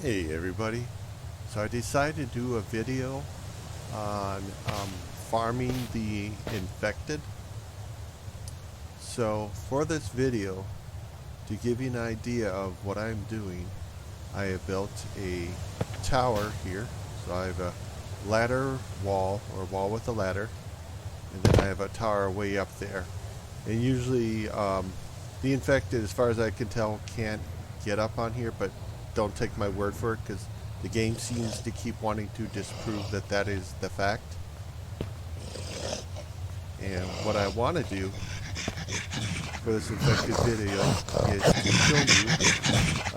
Hey everybody, so I decided to do a video on farming the infected. So for this video, to give you an idea of what I'm doing, I have built a tower here. So I have a ladder wall, or wall with a ladder, and then I have a tower way up there. And usually the infected, as far as I can tell, can't get up on here, but don't take my word for it because the game seems to keep wanting to disprove that that is the fact. And what I want to do for this infected video is to show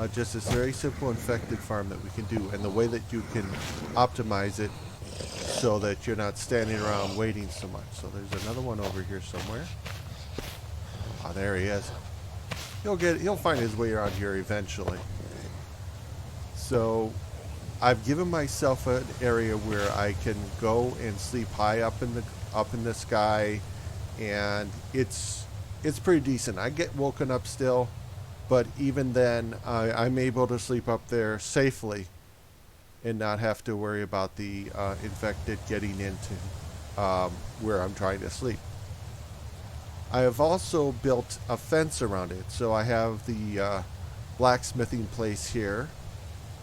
you just this very simple infected farm that we can do, and the way that you can optimize it so that you're not standing around waiting so much. So there's another one over here somewhere. Oh, there he is. He'll find his way around here eventually. So I've given myself an area where I can go and sleep high up in the sky, and it's pretty decent. I get woken up still, but even then I'm able to sleep up there safely and not have to worry about the infected getting into where I'm trying to sleep. I have also built a fence around it. So I have the blacksmithing place here,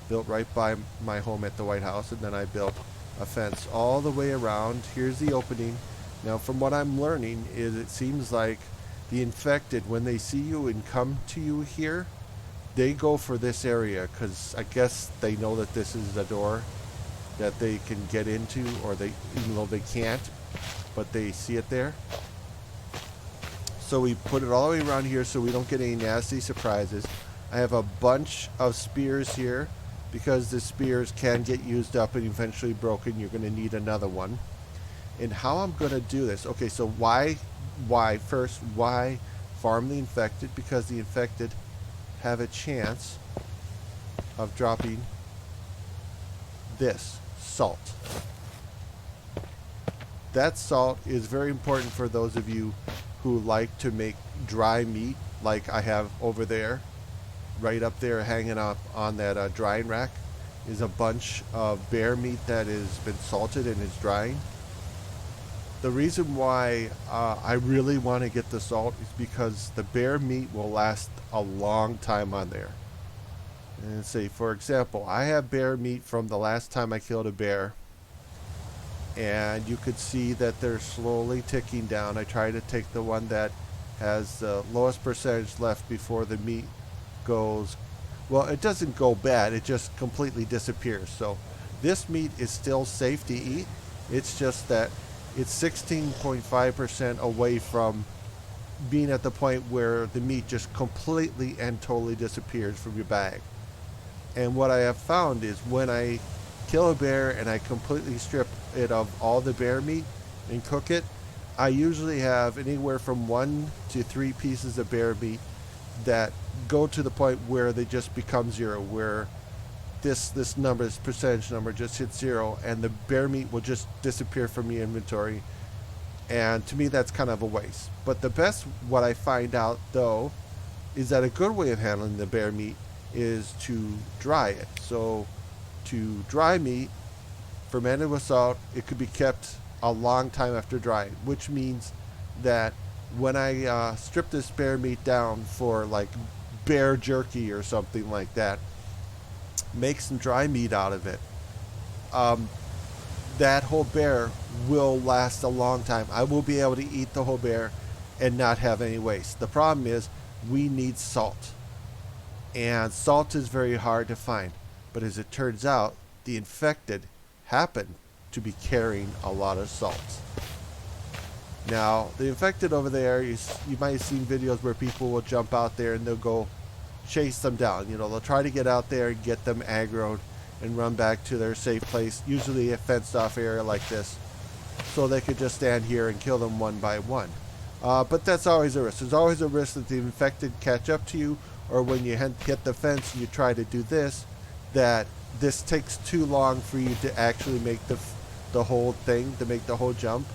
built right by my home at the White House, and then I built a fence all the way around. Here's the opening. Now, from what I'm learning, is it seems like the infected, when they see you and come to you here, they go for this area because I guess they know that this is a door that they can get into, or they, even though they can't, but they see it there. So we put it all the way around here so we don't get any nasty surprises. I have a bunch of spears here because the spears can get used up and eventually broken. You're going to need another one. And how I'm going to do this, okay, so why farm the infected? Because the infected have a chance of dropping this salt. That salt is very important for those of you who like to make dry meat, like I have over there. Right up there hanging up on that drying rack is a bunch of bear meat that has been salted and is drying. The reason why I really want to get the salt is because the bear meat will last a long time on there. And say, for example, I have bear meat from the last time I killed a bear, and you could see that they're slowly ticking down. I try to take the one that has the lowest percentage left before the meat goes, well, it doesn't go bad, it just completely disappears. So this meat is still safe to eat. It's just that it's 16.5% away from being at the point where the meat just completely and totally disappears from your bag. And what I have found is when I kill a bear and I completely strip it of all the bear meat and cook it, I usually have anywhere from 1 to 3 pieces of bear meat that go to the point where they just become zero, where this number, this percentage number, just hits zero, and the bear meat will just disappear from your inventory. And to me, that's kind of a waste. But the best, what I find out though, is that a good way of handling the bear meat is to dry it. So to dry meat, fermented with salt, it could be kept a long time after drying, which means that when I strip this bear meat down for like bear jerky or something like that, make some dry meat out of it, that whole bear will last a long time. I will be able to eat the whole bear and not have any waste. The problem is we need salt, and salt is very hard to find. But as it turns out, the infected happen to be carrying a lot of salt. Now, the infected over there, you might have seen videos where people will jump out there and they'll go chase them down. You know, they'll try to get out there and get them aggroed and run back to their safe place, usually a fenced off area like this, so they could just stand here and kill them one by one. But that's always a risk. There's always a risk that the infected catch up to you, or when you hit the fence and you try to do this, that this takes too long for you to actually make the whole thing, to make the whole jump.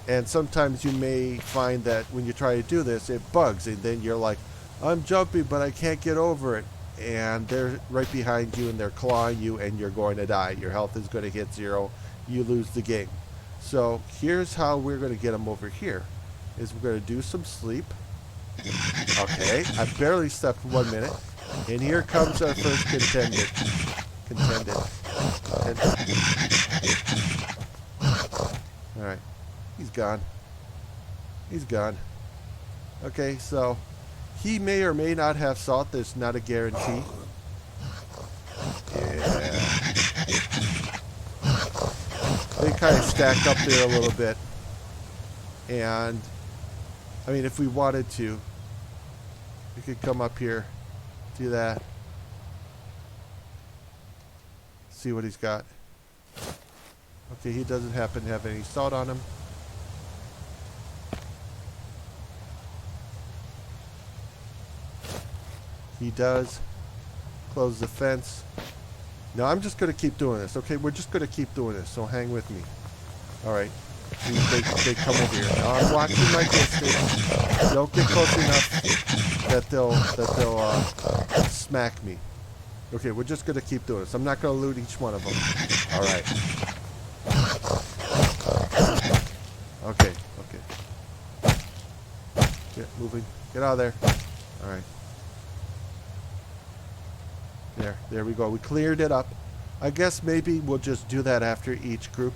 And sometimes you may find that when you try to do this, it bugs, and then you're like, I'm jumping, but I can't get over it. and they're right behind you and they're clawing you and you're going to die. Your health is going to hit 0. You lose the game. So here's how we're going to get them over here. Is we're going to do some sleep. Okay, I barely slept 1 minute. And here comes our first contended. Alright. He's gone. He's gone. Okay, so he may or may not have salt. There's not a guarantee. Yeah. They kind of stack up there a little bit. And, I mean, if we wanted to, we could come up here, do that. See what he's got. Okay, he doesn't happen to have any salt on him. He does. Close the fence. Now I'm just going to keep doing this. Okay, we're just going to keep doing this, so hang with me. Alright. They come over here. Now I'm watching my distance. Don't get close enough that they'll smack me. Okay, we're just going to keep doing this. I'm not going to loot each one of them. Alright. Okay. Get moving. Get out of there. Alright. There we go. We cleared it up. I guess maybe we'll just do that after each group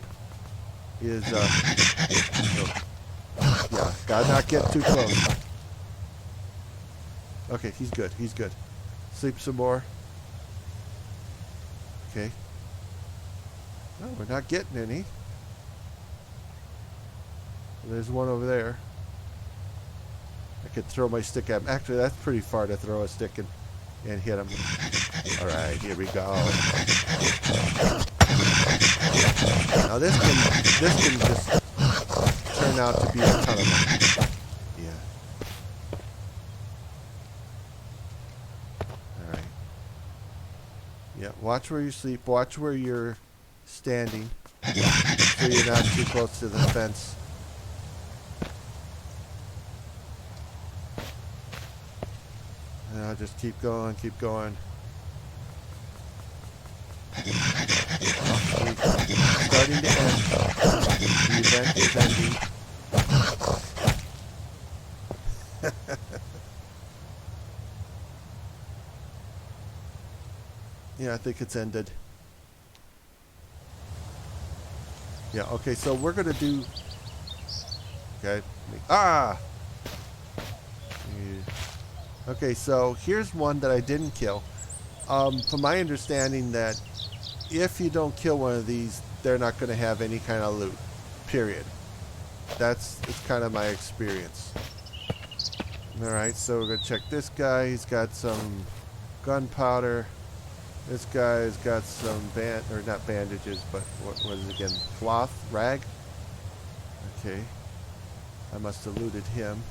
is, yeah, gotta not get too close. Okay, he's good. Sleep some more. Okay. No, we're not getting any. There's one over there. I could throw my stick at him. Actually, that's pretty far to throw a stick and hit him. Alright, here we go. Now this can just turn out to be a ton of money. Yeah. Alright. Yeah, watch where you sleep. Watch where you're standing. So you're not too close to the fence. Now just keep going. Starting to end. The event is ending. Yeah, I think it's ended. Yeah, okay, so we're going to do... Okay. Ah! Okay, so here's one that I didn't kill. From my understanding that if you don't kill one of these, they're not going to have any kind of loot. Period. It's kind of my experience. Alright, so we're going to check this guy. He's got some gunpowder. This guy's got some not bandages, but what is it again? Cloth? Rag? Okay. I must have looted him.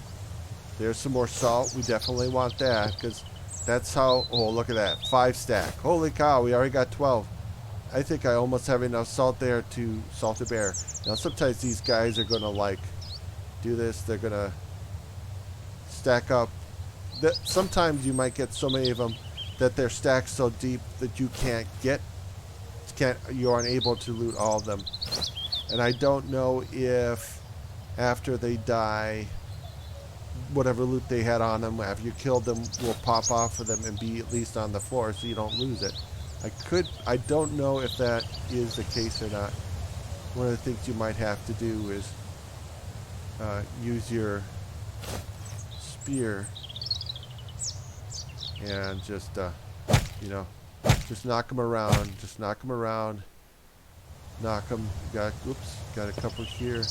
There's some more salt. We definitely want that, because that's how... Oh, look at that. 5 stack. Holy cow, we already got 12. I think I almost have enough salt there to salt a bear. Now, sometimes these guys are going to, do this. They're going to stack up. Sometimes you might get so many of them that they're stacked so deep that you aren't able to loot all of them. And I don't know if after they die, whatever loot they had on them, after you killed them, will pop off of them and be at least on the floor so you don't lose it. I don't know if that is the case or not. One of the things you might have to do is use your spear and just, just knock them around. Just knock them around. Knock them. Got a couple here.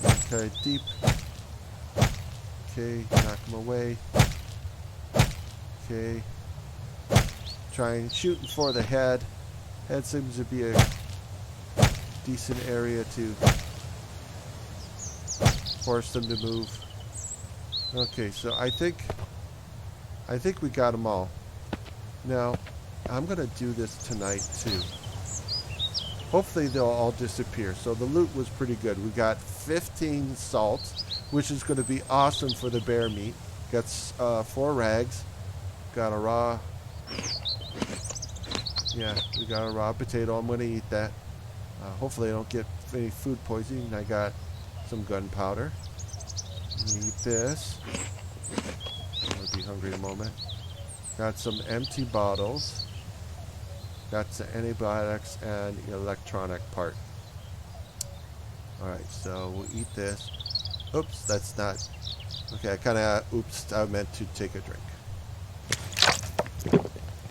Okay, deep. Okay, knock them away. Okay. Try and shoot for the head. Head seems to be a decent area to force them to move. Okay, so I think we got them all. Now, I'm going to do this tonight too. Hopefully they'll all disappear. So the loot was pretty good. We got 15 salts, which is going to be awesome for the bear meat. Got 4 rags. Got a raw Yeah, we got a raw potato. I'm going to eat that. Hopefully I don't get any food poisoning. I got some gunpowder. Eat this. I'm going to be hungry in a moment. Got some empty bottles. Got some antibiotics and electronic part. Alright, so we'll eat this. Oops, that's not... Okay, I meant to take a drink.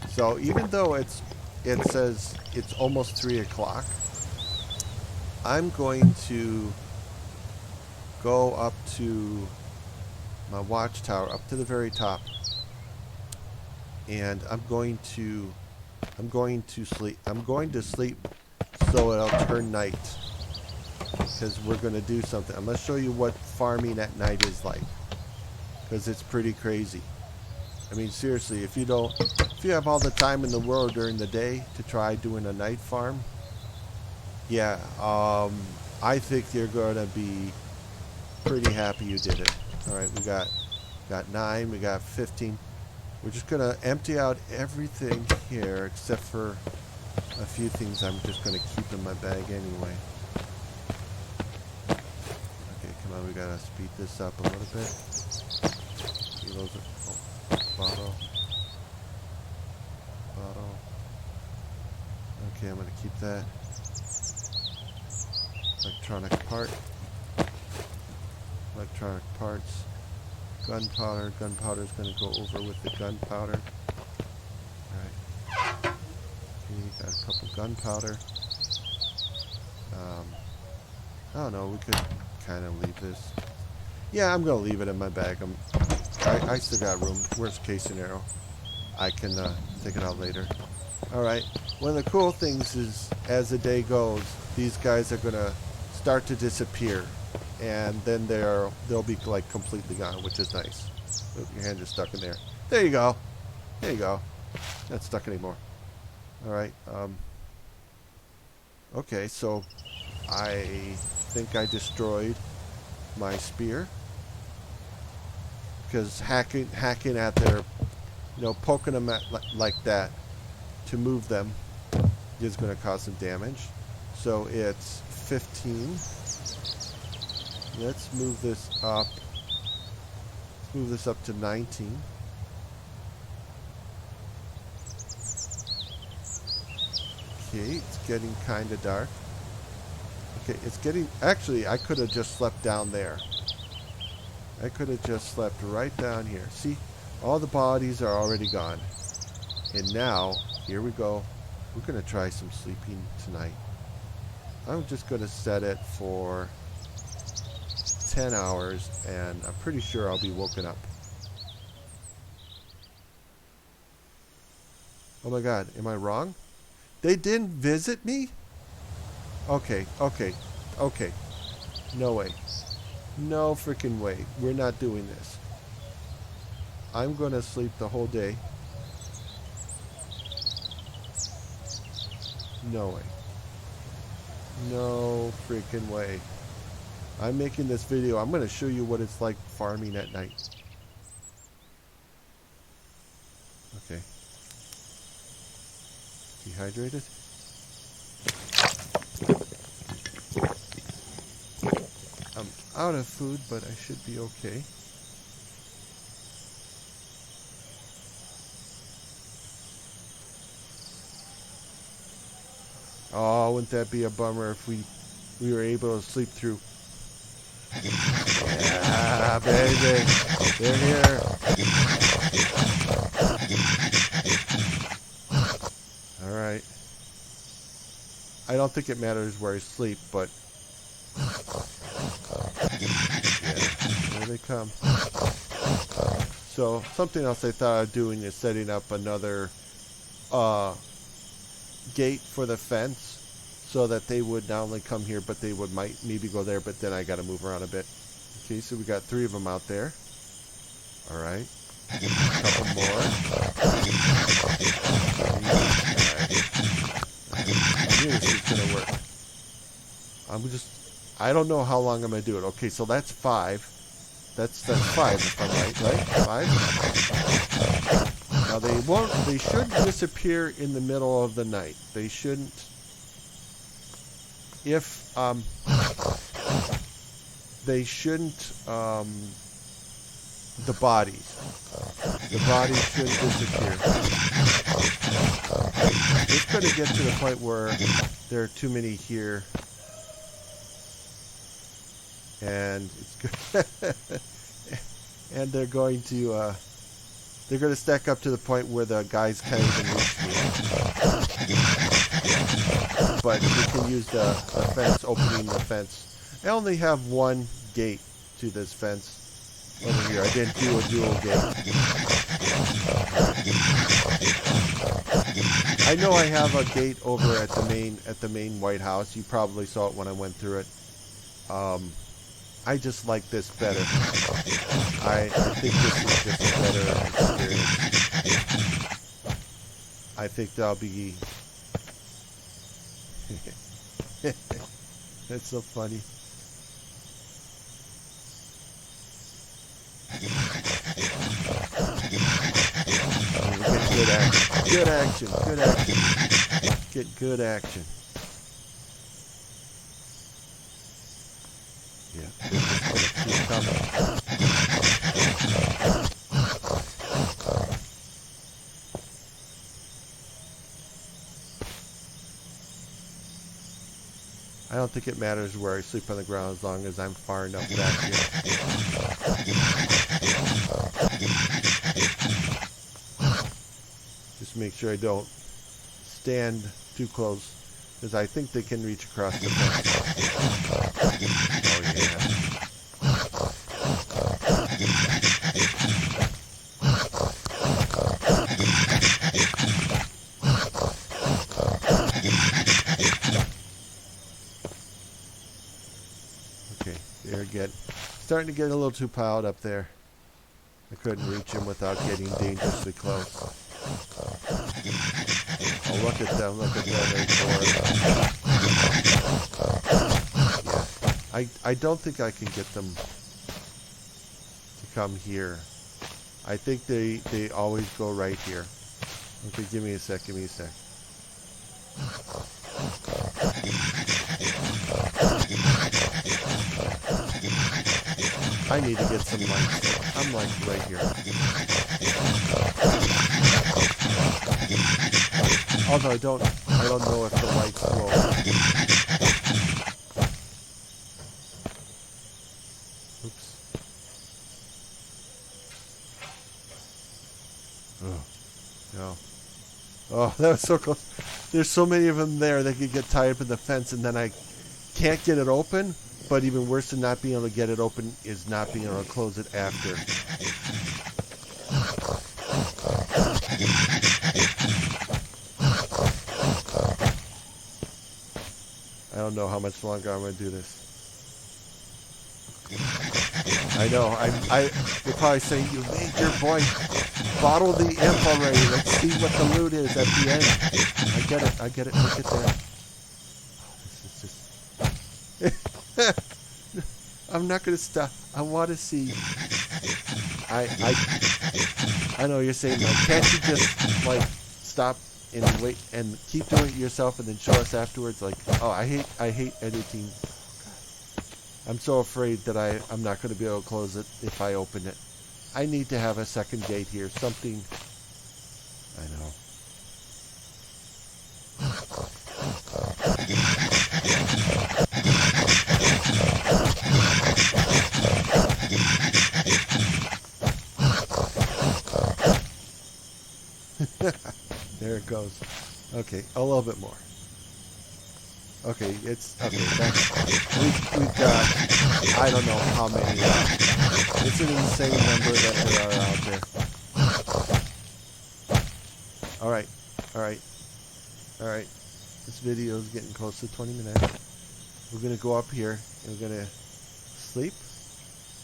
So even though it says it's almost 3 o'clock, I'm going to go up to my watchtower, up to the very top, and I'm going to sleep. I'm going to sleep so it'll turn night, because we're going to do something. I'm going to show you what farming at night is like, because it's pretty crazy. I mean, seriously, if you have all the time in the world during the day to try doing a night farm, yeah, I think you're going to be pretty happy you did it. All right, we got 9, we got 15. We're just going to empty out everything here except for a few things I'm just going to keep in my bag anyway. Okay, come on, we got to speed this up a little bit. See those bottle. Okay, I'm going to keep that. Electronic parts. Gunpowder. Gunpowder is going to go over with the gunpowder. Alright. Okay, got a couple gunpowder. I don't know, we could kind of leave this. Yeah, I'm going to leave it in my bag. I still got room. Worst case scenario, I can take it out later. Alright, one of the cool things is, as the day goes, these guys are going to start to disappear. And then they'll be like completely gone, which is nice. Oop, your hand is stuck in there. There you go. There you go. Not stuck anymore. Alright, okay, so I think I destroyed my spear. Because hacking at their, poking them like that to move them is going to cause some damage. So it's 15. Let's move this up. Let's move this up to 19. Okay, it's getting kind of dark. Okay, it's getting... Actually, I could have just slept down there. I could have just slept right down here. See? All the bodies are already gone. And now, here we go. We're going to try some sleeping tonight. I'm just going to set it for 10 hours, and I'm pretty sure I'll be woken up. Oh my god, am I wrong? They didn't visit me? Okay. No way. No freaking way. We're not doing this. I'm gonna sleep the whole day. No way. No freaking way. I'm making this video. I'm going to show you what it's like farming at night. Okay. Dehydrated? I'm out of food, but I should be okay. Oh, wouldn't that be a bummer if we were able to sleep through. Yeah, baby. They're here. Alright. I don't think it matters where I sleep, but... Yeah, here they come. So, something else I thought of doing is setting up another gate for the fence, so that they would not only come here, but they would maybe go there, but then I got to move around a bit. Okay, so we got 3 of them out there. All right. A couple more. I knew this was going to work. I don't know how long I'm going to do it. Okay, so that's 5. That's 5 if I'm right? 5? Now they won't. They should disappear in the middle of the night. They shouldn't. If they shouldn't. The bodies. The bodies should disappear. It's going to get to the point where there are too many here, and it's good. And they're going to stack up to the point where the guys can't even reach me. But we can use the fence, opening the fence. I only have one gate to this fence over here. I didn't do a dual gate. I know I have a gate over at the main White House. You probably saw it when I went through it. I just like this better. I think this is just a better experience. I think that'll be... That's so funny. Good action. Good action. Good action. Get good action. Yeah. Keep coming. I don't think it matters where I sleep on the ground as long as I'm far enough back here. Just make sure I don't stand too close, because I think they can reach across the fence. Oh yeah. Okay, they're starting to get a little too piled up there. I couldn't reach them without getting dangerously close. Oh, look at them, Yeah. I don't think I can get them to come here. I think they always go right here. Okay, give me a sec. I need to get some light. I'm like right here. Although I don't know if the lights will. Oops. Oh no. Oh, that was so close. There's so many of them there. They could get tied up in the fence, and then I can't get it open. But even worse than not being able to get it open is not being able to close it after. I don't know how much longer I'm going to do this. I know. You're probably saying, you made your point. Bottle the imp already. Let's see what the loot is at the end. I get it. Look at that. This is just... I'm not going to stop. I want to see. I know you're saying, like, can't you just, like, stop and wait and keep doing it yourself and then show us afterwards? Like, oh, I hate editing. I'm so afraid that I'm not going to be able to close it if I open it. I need to have a second gate here. Something. I know. There it goes. Okay, a little bit more. Okay, it's okay. We've got, I don't know how many. It's an insane number that there are out there. All right. This video is getting close to 20 minutes. We're gonna go up here and we're gonna sleep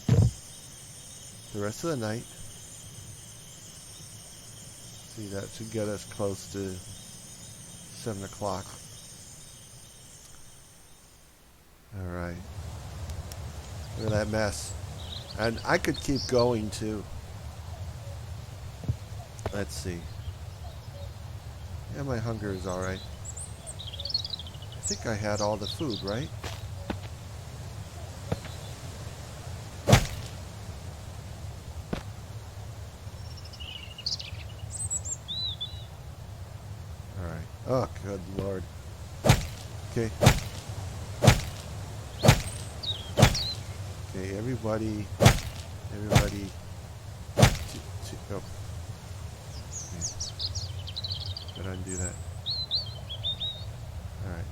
the rest of the night. See, that should get us close to 7 o'clock. Alright. Look at that mess. And I could keep going too. Let's see. Yeah, my hunger is alright. I think I had all the food, right? Alright. Oh, good lord. Okay. Okay, everybody. Oh. Okay. Gotta undo that. Alright.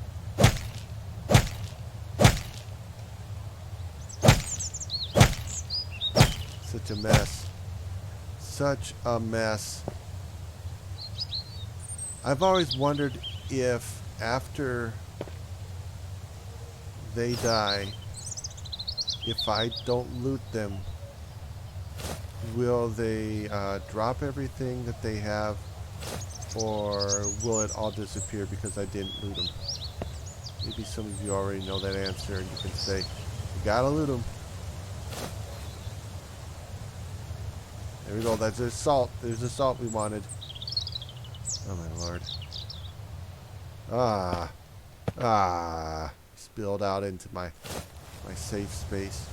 Such a mess. Such a mess. I've always wondered if after they die, if I don't loot them, will they drop everything that they have, or will it all disappear because I didn't loot them? Maybe some of you already know that answer and you can say, you gotta loot them. There we go, that's the salt. There's the salt we wanted. Oh my lord. Spilled out into my safe space.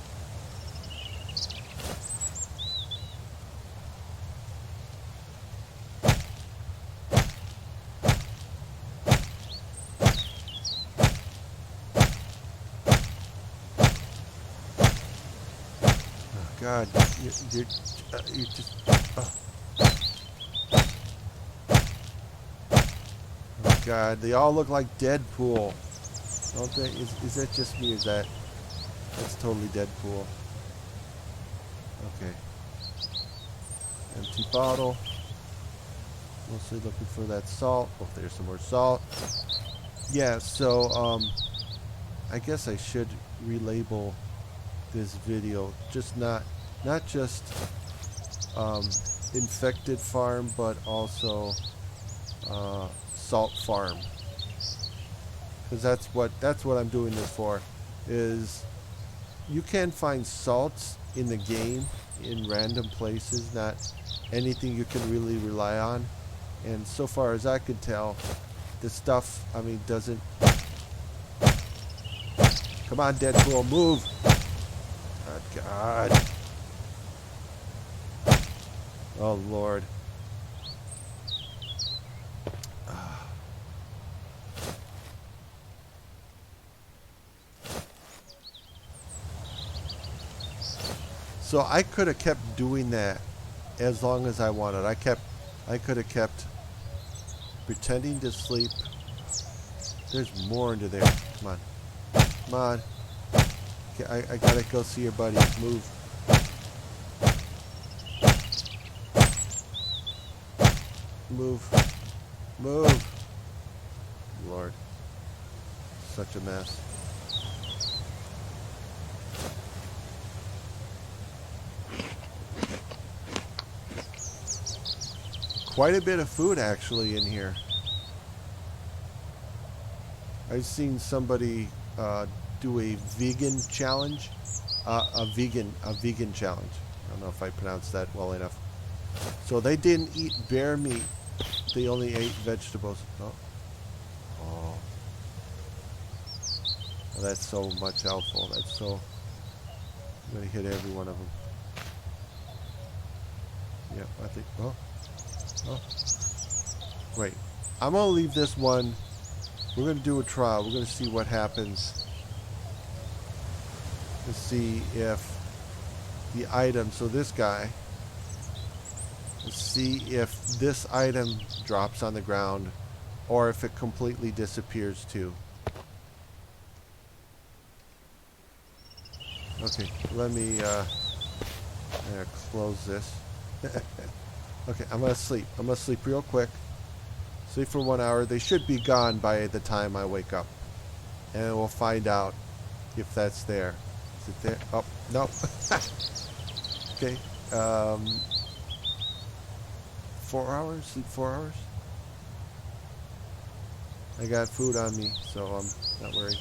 Oh God, you just. Oh God, they all look like Deadpool, don't they? Is that just me? Or is that's totally Deadpool? Okay. Empty bottle. Mostly looking for that salt. Oh, there's some more salt. Yeah. So I guess I should relabel this video just not just infected farm, but also salt farm, because that's what I'm doing this for. Is you can find salts in the game in random places, not anything you can really rely on, and so far as I could tell, the stuff, I mean, doesn't. Come on, Deadpool, move. Oh God. Oh Lord. So I could have kept doing that as long as I wanted. I could have kept pretending to sleep. There's more into there. Come on. Come on. Okay, I gotta go see your buddies. Move. Move. Move. Lord. Such a mess. Quite a bit of food actually in here. I've seen somebody do a vegan challenge. A vegan challenge. I don't know if I pronounced that well enough. So they didn't eat bear meat. They only ate vegetables. Oh. Oh. Oh, that's so much helpful. That's so. I'm gonna hit every one of them. Yep, I think. Oh. Oh. Wait. I'm gonna leave this one. We're gonna do a trial. We're gonna see what happens. Let's see if the item. So this guy. Let's see if this item drops on the ground, or if it completely disappears too. Okay, let me close this. Okay, I'm gonna sleep. I'm gonna sleep real quick. Sleep for 1 hour. They should be gone by the time I wake up, and we'll find out if that's there. Is it there? Oh no. Okay. 4 hours? Sleep 4 hours? I got food on me, so I'm not worried.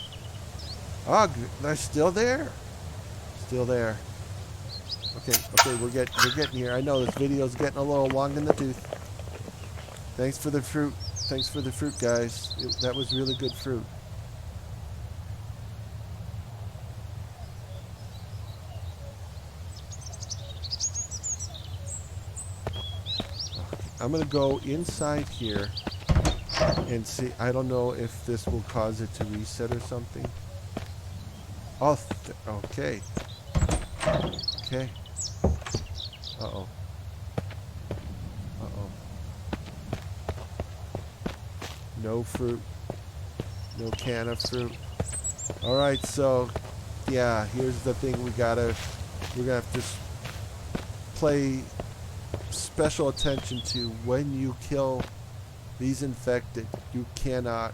Oh, they're still there. Still there. Okay, we're getting here. I know this video's getting a little long in the tooth. Thanks for the fruit. Thanks for the fruit, guys. That was really good fruit. I'm going to go inside here and see. I don't know if this will cause it to reset or something. Oh, okay. Okay. Uh-oh. Uh-oh. No fruit. No can of fruit. All right, so yeah, here's the thing we're gonna have to play special attention to when you kill these infected. You cannot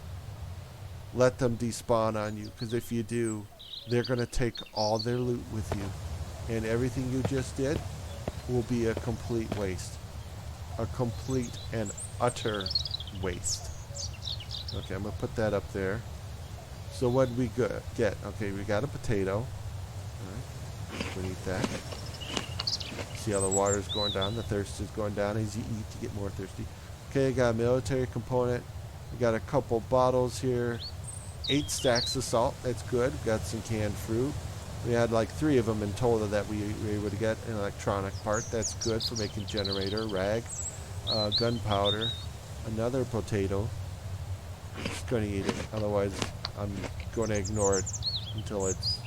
let them despawn on you, because if you do, they're gonna take all their loot with you, and everything you just did will be a complete waste. A complete and utter waste. Okay, I'm gonna put that up there. So what did we get? Okay, we got a potato. Alright, we eat that. See how the water's going down, the thirst is going down as you eat to get more thirsty. Okay, got a military component. We got a couple bottles here. 8 stacks of salt, that's good. Got some canned fruit. We had like 3 of them in total that we were able to get. An electronic part, that's good for making generator, rag, gunpowder, another potato. I'm just going to eat it, otherwise I'm going to ignore it until it's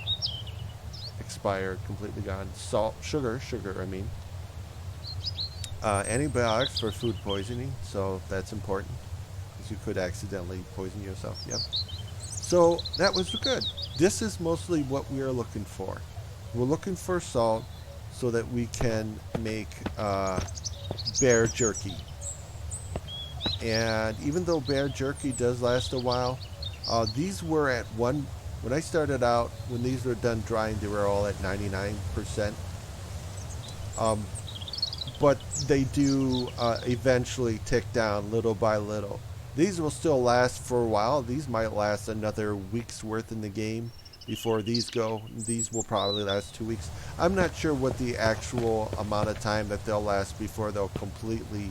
expired, completely gone. Salt, sugar, I mean. Antibiotics for food poisoning, so that's important, because you could accidentally poison yourself. Yep. So that was good. This is mostly what we are looking for. We're looking for salt so that we can make bear jerky. And even though bear jerky does last a while, these were at when I started out, when these were done drying, they were all at 99%. But they do eventually tick down little by little. These will still last for a while. These might last another week's worth in the game before these go. These will probably last 2 weeks. I'm not sure what the actual amount of time that they'll last before they'll completely,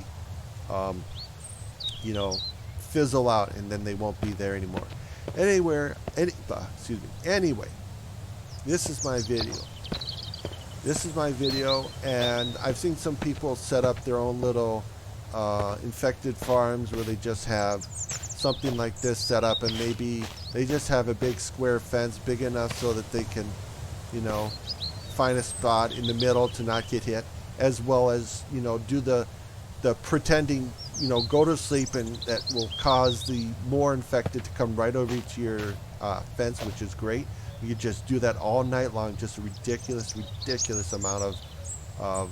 fizzle out, and then they won't be there anymore. Anyway, this is my video. And I've seen some people set up their own little infected farms where they just have something like this set up, and maybe they just have a big square fence big enough so that they can, find a spot in the middle to not get hit, as well as, do the pretending, go to sleep, and that will cause the more infected to come right over to your fence, which is great. You just do that all night long. Just a ridiculous amount of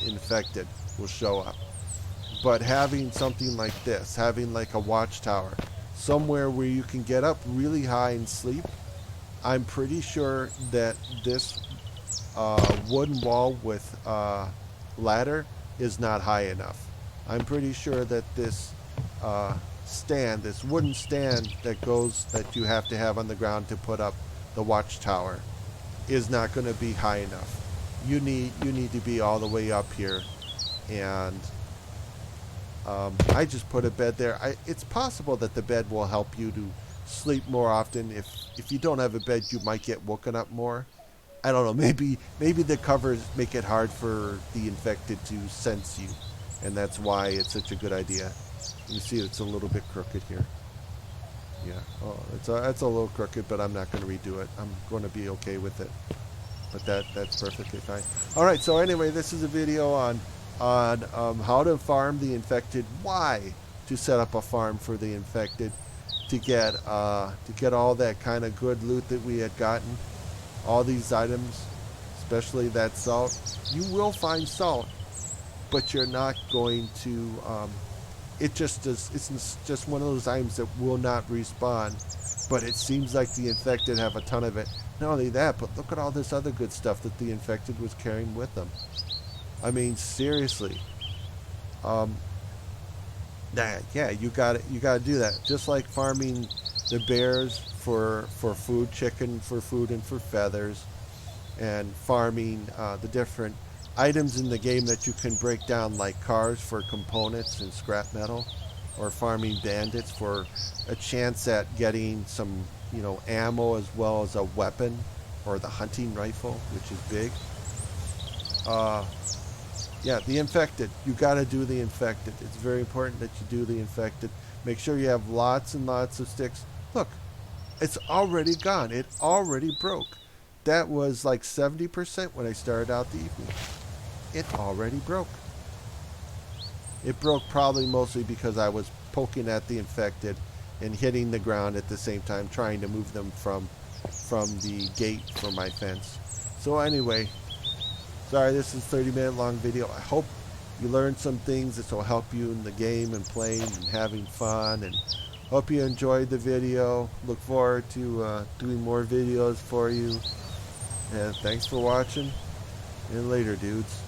infected will show up. But having something like this, having like a watchtower, somewhere where you can get up really high and sleep, I'm pretty sure that this wooden wall with ladder is not high enough. I'm pretty sure that this this wooden stand that you have to have on the ground to put up the watchtower is not going to be high enough. You need to be all the way up here, and I just put a bed there. It's possible that the bed will help you to sleep more often. If you don't have a bed, you might get woken up more. I don't know. Maybe the covers make it hard for the infected to sense you, and that's why it's such a good idea. You see, it's a little bit crooked here. Yeah. Oh, it's a little crooked, but I'm not going to redo it. I'm going to be okay with it. But that's perfectly fine. All right. So anyway, this is a video on how to farm the infected. Why to set up a farm for the infected to get all that kind of good loot that we had gotten. All these items, especially that salt. You will find salt, but you're not going to. It just does. It's just one of those items that will not respawn. But it seems like the infected have a ton of it. Not only that, but look at all this other good stuff that the infected was carrying with them. I mean, seriously. Yeah, you got to do that. Just like farming the bears for food, chicken for food and for feathers, and farming the different items in the game that you can break down, like cars for components and scrap metal. or farming bandits for a chance at getting some, ammo as well as a weapon or the hunting rifle, which is big. Yeah, the infected. You got to do the infected. It's very important that you do the infected. Make sure you have lots and lots of sticks. Look, it's already gone. It already broke. That was like 70% when I started out the evening. It already broke. It broke probably mostly because I was poking at the infected and hitting the ground at the same time, trying to move them from the gate for my fence. So anyway, sorry this is a 30-minute long video. I hope you learned some things that will help you in the game and playing and having fun, and hope you enjoyed the video. Look forward to doing more videos for you, and thanks for watching, and later dudes.